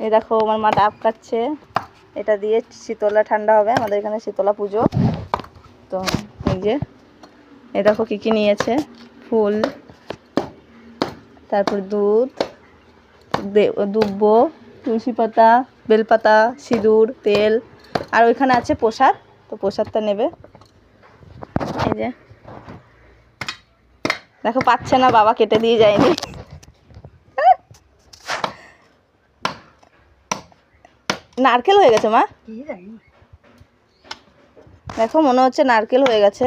এই দেখো আমার মা ডাব কাটছে, এটা দিয়ে শীতলা ঠান্ডা হবে, আমাদের এখানে শীতলা পুজো। তো এই যে এই দেখো কী কী নিয়েছে, ফুল, তারপর দুধ, দুব্ব, তুলসী পাতা, বেলপাতা, সিঁদুর, তেল, আর ওইখানে আছে প্রসাদ। তো প্রসাদটা নেবে। এই যে দেখো পাচ্ছে না, বাবা কেটে দিয়ে যায়নি। নারকেল হয়ে গেছে মা, দেখো মনে হচ্ছে নারকেল হয়ে গেছে,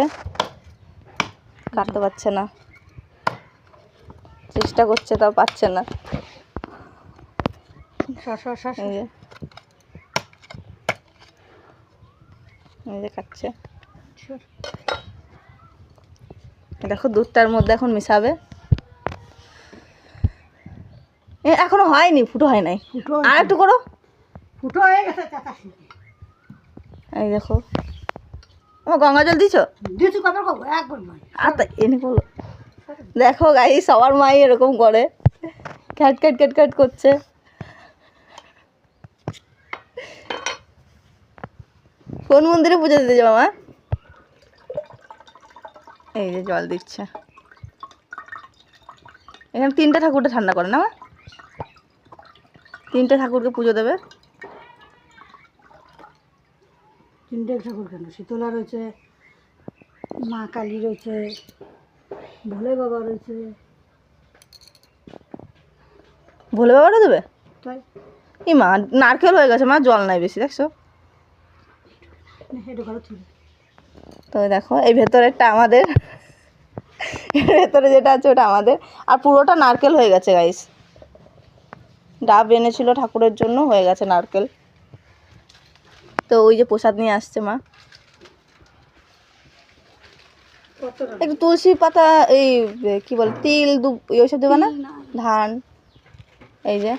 কাটতে পারছে না, চেষ্টা করছে তাও পাচ্ছে না। এই যে কাটছে, দেখো দুধটার মধ্যে এখন মিশাবে। এখনো হয়নি, ফুটো হয় নাই, আর একটু করো, ফুটো হয়ে গেছে। এই দেখো আমার গঙ্গা জল দিছো, আর এনে করো। দেখো গাই সবার মাই এরকম করে, ক্যাট ক্যাট ক্যাট ক্যাট করছে। কোন মন্দিরে পুজো দিতে যাবো মা? এই যে জল দিচ্ছে, এখানে 3টে ঠাকুরটা ঠান্ডা করে না মা, 3টে ঠাকুরকে পুজো দেবে। 3টে ঠাকুর কেন, শীতলা রয়েছে, মা কালী রয়েছে, ভোলে বাবা রয়েছে। ভোলে বাবাটা দেবে? তাই এই মা নারকেল হয়ে গেছে মা, জল নাই বেশি, দেখছো তো। দেখো এই ভেতরেরটা আমাদের, এর ভেতরে যেটা আছে ওটা আমাদের, আর পুরোটা নারকেল হয়ে গেছে গাইস। ডাব এনেছিল ঠাকুরের জন্য, হয়ে গেছে নারকেল। তো ওই যে প্রসাদ নিয়ে আসছে মা, একটু তুলসী পাতা, এই কি বলে তিল, দুধ, ওইসব দেবে না, ধান, এই যে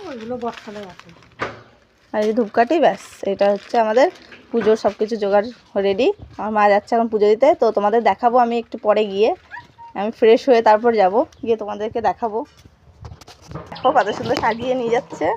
আর এই ধূপকাঠি, ব্যাস। এটা হচ্ছে আমাদের পুজোর সব কিছু জোগাড় রেডি। আমার মা যাচ্ছে এখন পুজো দিতে, তো তোমাদের দেখাবো আমি একটু পরে গিয়ে, আমি ফ্রেশ হয়ে তারপর যাব, গিয়ে তোমাদেরকে দেখাবো। দেখো কত সুন্দর সাজিয়ে নিয়ে যাচ্ছে।